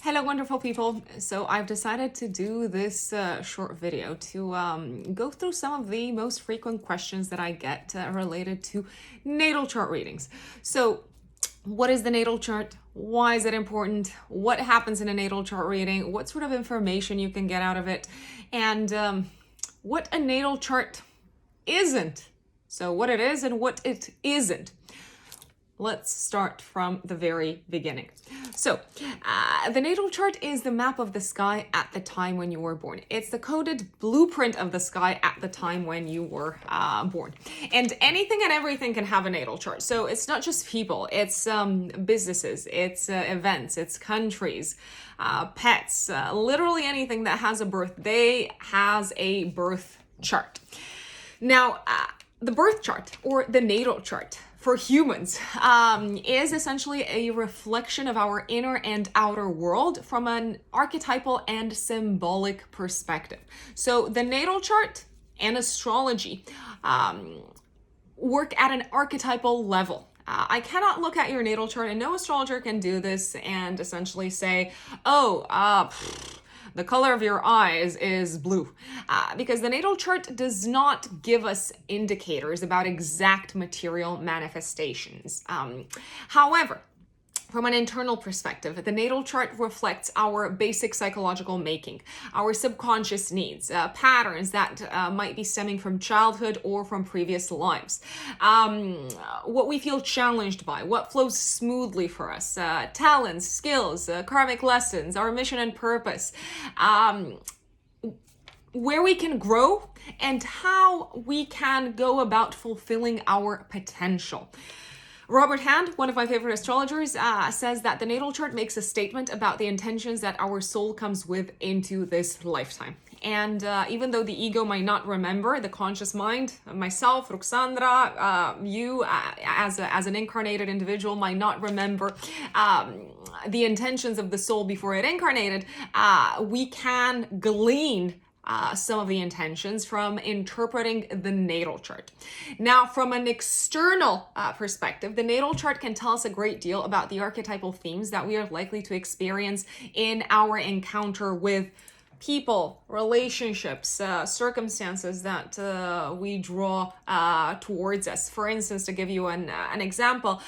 Hello, wonderful people. So I've decided to do this short video to go through some of the most frequent questions that I get related to natal chart readings. So what is the natal chart? Why is it important? What happens in a natal chart reading? What sort of information you can get out of it? And what a natal chart isn't. So what it is and what it isn't. Let's start from the very beginning. So, the natal chart is the map of the sky at the time when you were born. It's the coded blueprint of the sky at the time when you were born. And anything and everything can have a natal chart. So it's not just people, it's businesses, it's events, it's countries, pets, literally anything that has a birthday has a birth chart. Now, the birth chart or the natal chart for humans is essentially a reflection of our inner and outer world from an archetypal and symbolic perspective. So the natal chart and astrology work at an archetypal level. I cannot look at your natal chart, and no astrologer can do this and essentially say, the color of your eyes is blue, because the natal chart does not give us indicators about exact material manifestations. However, from an internal perspective, the natal chart reflects our basic psychological making, our subconscious needs, patterns that might be stemming from childhood or from previous lives, what we feel challenged by, what flows smoothly for us, talents, skills, karmic lessons, our mission and purpose, where we can grow, and how we can go about fulfilling our potential. Robert Hand, one of my favorite astrologers, says that the natal chart makes a statement about the intentions that our soul comes with into this lifetime. And even though the ego might not remember, the conscious mind, myself, Ruxandra, you as an incarnated individual might not remember the intentions of the soul before it incarnated, we can glean some of the intentions from interpreting the natal chart. Now, from an external perspective, the natal chart can tell us a great deal about the archetypal themes that we are likely to experience in our encounter with people, relationships, circumstances that we draw towards us. For instance, to give you an example,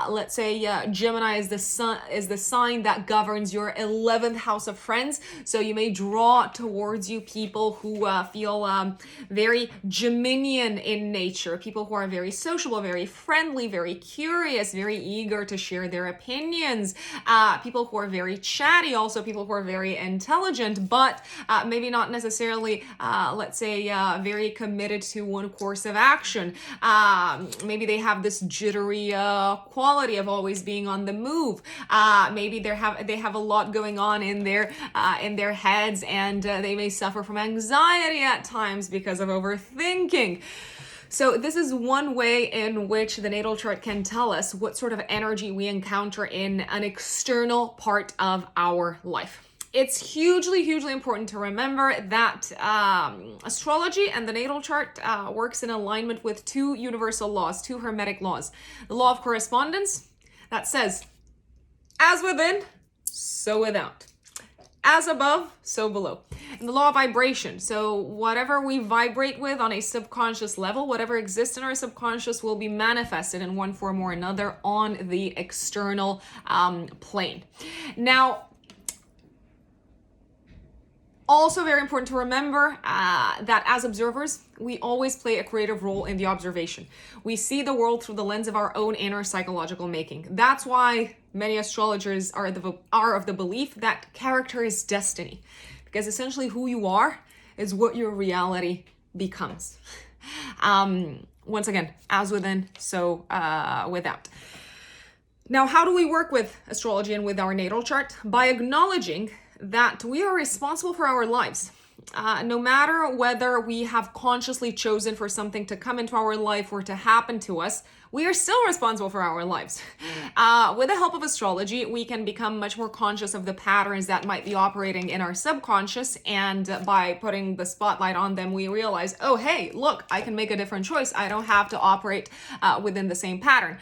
let's say Gemini is the sign that governs your 11th house of friends. So you may draw towards you people who feel very Geminian in nature, people who are very sociable, very friendly, very curious, very eager to share their opinions, people who are very chatty, also people who are very intelligent, but maybe not necessarily, let's say, very committed to one course of action. Maybe they have this jittery quality of always being on the move. Maybe they have a lot going on in their heads, and they may suffer from anxiety at times because of overthinking. So this is one way in which the natal chart can tell us what sort of energy we encounter in an external part of our life. It's hugely, hugely important to remember that astrology and the natal chart works in alignment with two universal laws, two hermetic laws. The law of correspondence that says, as within, so without. As above, so below. And the law of vibration. So whatever we vibrate with on a subconscious level, whatever exists in our subconscious will be manifested in one form or another on the external plane. Now, also very important to remember that as observers, we always play a creative role in the observation. We see the world through the lens of our own inner psychological making. That's why many astrologers are of the belief that character is destiny, because essentially who you are is what your reality becomes. Once again, as within, so without. Now, how do we work with astrology and with our natal chart? By acknowledging that we are responsible for our lives. No matter whether we have consciously chosen for something to come into our life or to happen to us, we are still responsible for our lives. With the help of astrology, we can become much more conscious of the patterns that might be operating in our subconscious, and by putting the spotlight on them, we realize, oh, hey, look, I can make a different choice. I don't have to operate within the same pattern.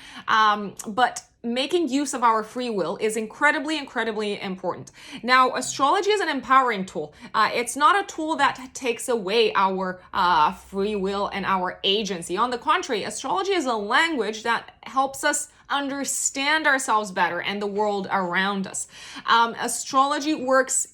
But making use of our free will is incredibly, incredibly important. Now, astrology is an empowering tool. It's not a tool that takes away our free will and our agency. On the contrary, astrology is a language that helps us understand ourselves better and the world around us. Astrology works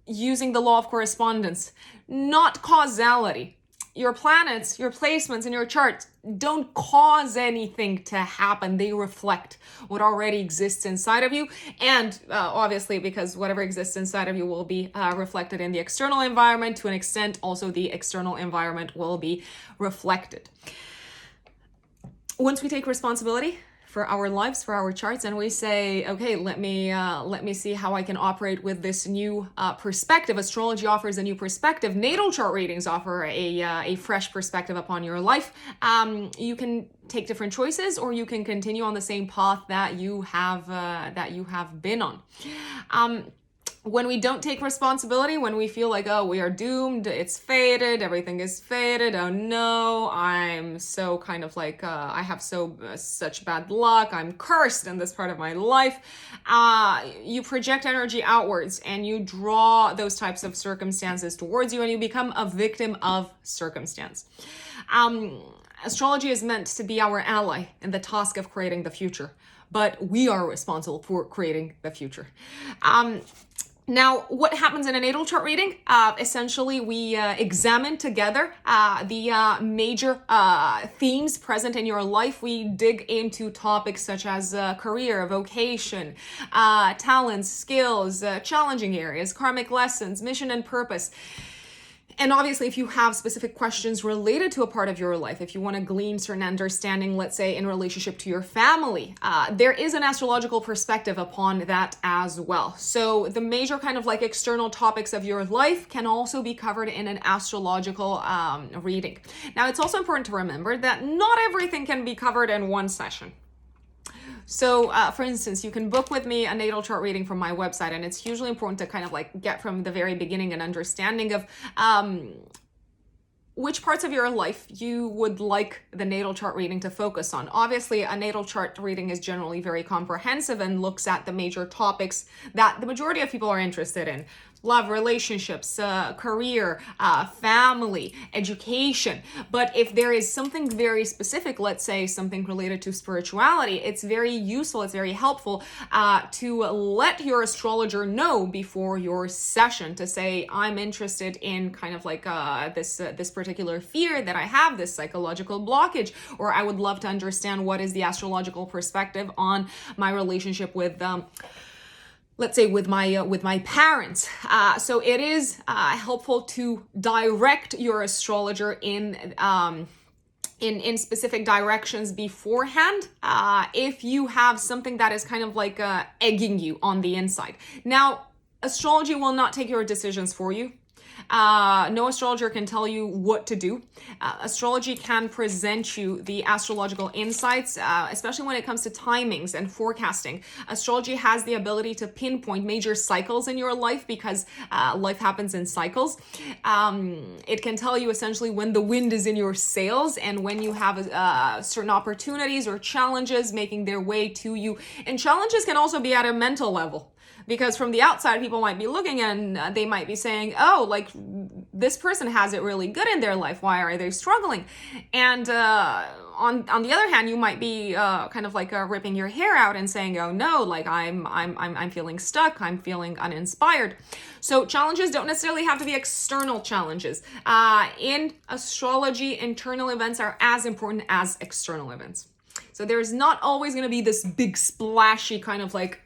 using the law of correspondence, not causality. Your planets, your placements in your chart don't cause anything to happen. They reflect what already exists inside of you. And obviously, because whatever exists inside of you will be reflected in the external environment, to an extent, also the external environment will be reflected. Once we take responsibility for our lives, for our charts, and we say, okay, let me see how I can operate with this new perspective. Astrology offers a new perspective. Natal chart readings offer a fresh perspective upon your life. You can take different choices, or you can continue on the same path that you have been on. When we don't take responsibility, when we feel like, oh, we are doomed, it's fated, everything is fated, oh no, I'm so kind of like, I have such bad luck, I'm cursed in this part of my life, you project energy outwards and you draw those types of circumstances towards you, and you become a victim of circumstance. Astrology is meant to be our ally in the task of creating the future, but we are responsible for creating the future. Now, what happens in a natal chart reading? Essentially, we examine together the major themes present in your life. We dig into topics such as career, vocation, talents, skills, challenging areas, karmic lessons, mission and purpose. And obviously, if you have specific questions related to a part of your life, if you want to glean certain understanding, let's say in relationship to your family, there is an astrological perspective upon that as well. So the major kind of like external topics of your life can also be covered in an astrological reading. Now, it's also important to remember that not everything can be covered in one session. So, for instance, you can book with me a natal chart reading from my website, and it's hugely important to kind of like get from the very beginning an understanding of which parts of your life you would like the natal chart reading to focus on. Obviously, a natal chart reading is generally very comprehensive and looks at the major topics that the majority of people are interested in. Love, relationships, career, family, education. But if there is something very specific, let's say something related to spirituality, it's very useful, it's very helpful to let your astrologer know before your session, to say, I'm interested in kind of like this particular fear that I have, this psychological blockage, or I would love to understand what is the astrological perspective on my relationship with let's say with my parents. So it is helpful to direct your astrologer in specific directions beforehand, if you have something that is kind of like egging you on the inside. Now, astrology will not take your decisions for you. No astrologer can tell you what to do. Astrology can present you the astrological insights, especially when it comes to timings and forecasting. Astrology has the ability to pinpoint major cycles in your life, because life happens in cycles. It can tell you essentially when the wind is in your sails and when you have certain opportunities or challenges making their way to you. And challenges can also be at a mental level. Because from the outside, people might be looking and they might be saying, oh, like this person has it really good in their life. Why are they struggling? And on the other hand, you might be kind of like ripping your hair out and saying, oh no, like I'm feeling stuck. I'm feeling uninspired. So challenges don't necessarily have to be external challenges. In astrology, internal events are as important as external events. So there's not always going to be this big splashy kind of like,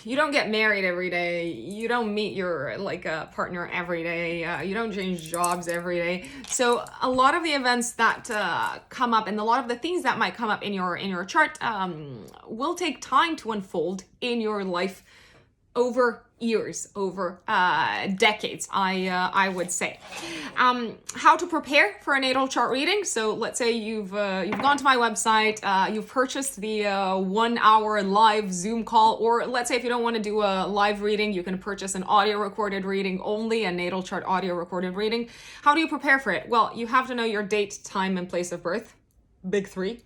you don't get married every day. You don't meet your partner every day. You don't change jobs every day. So a lot of the events that come up and a lot of the things that might come up in your chart will take time to unfold in your life over years, over decades, I would say. How to prepare for a natal chart reading. So let's say you've gone to my website, you've purchased the 1 hour live Zoom call, or let's say if you don't want to do a live reading, you can purchase an audio recorded reading only, a natal chart audio recorded reading. How do you prepare for it? Well, you have to know your date, time, and place of birth. big three.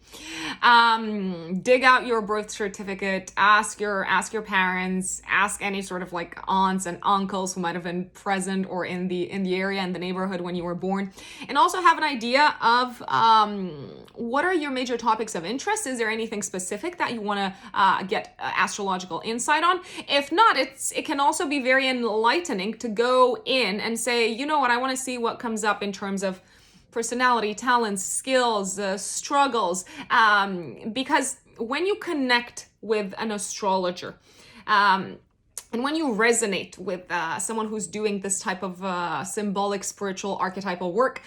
Dig out your birth certificate, ask your parents, ask any sort of like aunts and uncles who might have been present or in the area, in the neighborhood when you were born, and also have an idea of what are your major topics of interest. Is there anything specific that you want to get astrological insight on? If not, it can also be very enlightening to go in and say, you know what, I want to see what comes up in terms of personality, talents, skills, struggles, because when you connect with an astrologer, and when you resonate with someone who's doing this type of symbolic, spiritual, archetypal work,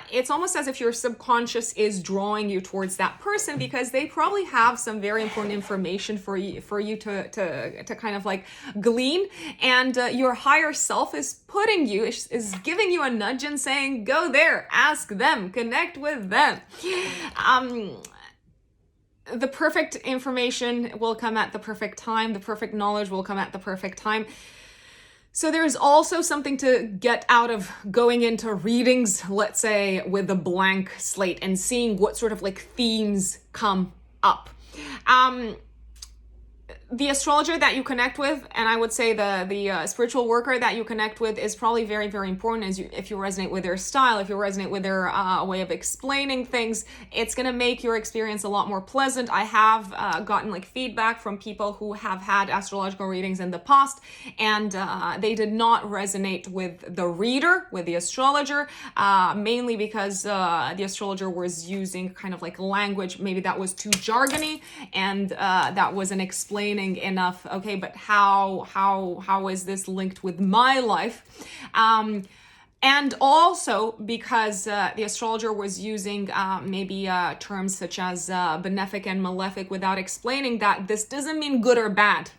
it's almost as if your subconscious is drawing you towards that person, because they probably have some very important information for you to kind of like glean, and your higher self is putting you, is giving you a nudge and saying, go there, ask them, connect with them. The perfect information will come at the perfect time. The perfect knowledge will come at the perfect time. So there's also something to get out of going into readings, let's say, with a blank slate and seeing what sort of like themes come up. The astrologer that you connect with, and I would say the spiritual worker that you connect with, is probably very, very important. If you resonate with their style, if you resonate with their way of explaining things, it's going to make your experience a lot more pleasant. I have gotten like feedback from people who have had astrological readings in the past, and they did not resonate with the reader, with the astrologer, mainly because the astrologer was using kind of like language maybe that was too jargony, and that wasn't explaining enough, okay, but how is this linked with my life? And also because the astrologer was using maybe terms such as benefic and malefic without explaining that this doesn't mean good or bad.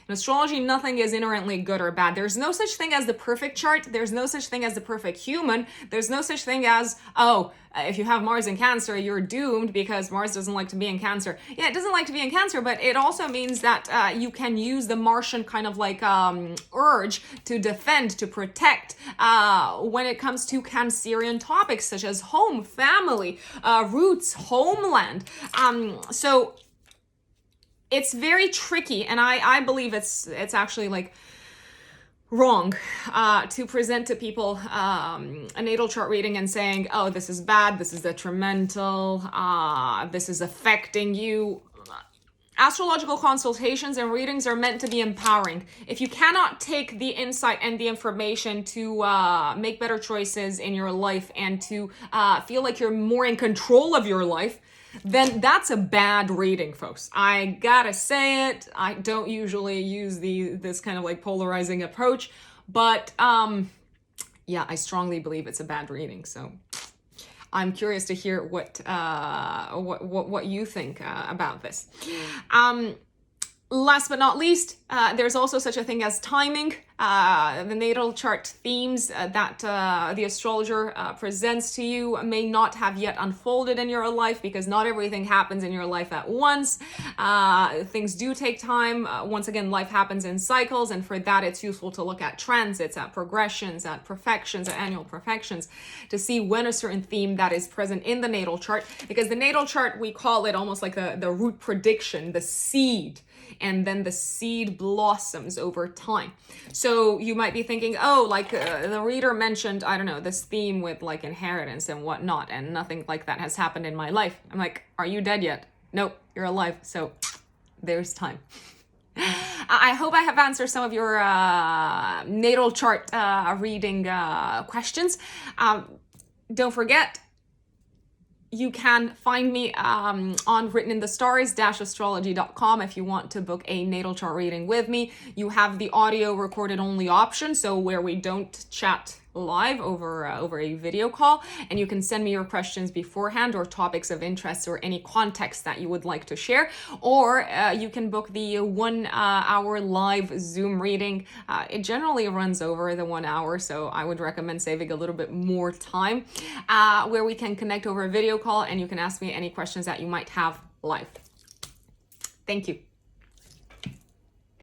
In astrology, nothing is inherently good or bad. There's no such thing as the perfect chart. There's no such thing as the perfect human. There's no such thing as, if you have Mars in Cancer, you're doomed because Mars doesn't like to be in Cancer. Yeah, it doesn't like to be in Cancer, but it also means that you can use the Martian kind of like urge to defend, to protect when it comes to Cancerian topics such as home, family, roots, homeland. So it's very tricky, and I believe it's actually like wrong to present to people a natal chart reading and saying, oh, this is bad, this is detrimental, this is affecting you. Astrological consultations and readings are meant to be empowering. If you cannot take the insight and the information to make better choices in your life and to feel like you're more in control of your life, then that's a bad reading, folks. I gotta say it. I don't usually use this kind of like polarizing approach, but yeah, I strongly believe it's a bad reading. So I'm curious to hear what you think about this. Last but not least, there's also such a thing as timing. The natal chart themes that the astrologer presents to you may not have yet unfolded in your life, because not everything happens in your life at once. Things do take time. Once again, life happens in cycles, and for that it's useful to look at transits, at progressions, at perfections, at annual perfections, to see when a certain theme that is present in the natal chart, because the natal chart, we call it almost like the root prediction, the seed, and then the seed blossoms over time. So you might be thinking, oh, like the reader mentioned, I don't know, this theme with like inheritance and whatnot, and nothing like that has happened in my life. I'm like, are you dead yet? Nope, you're alive. So there's time. I hope I have answered some of your natal chart reading questions. Don't forget, you can find me on writteninthestars-astrology.com if you want to book a natal chart reading with me. You have the audio recorded only option, so where we don't chat live over a video call, and you can send me your questions beforehand, or topics of interest, or any context that you would like to share, or you can book the 1 hour live Zoom reading. It generally runs over the 1 hour, so I would recommend saving a little bit more time, where we can connect over a video call and you can ask me any questions that you might have live. Thank you.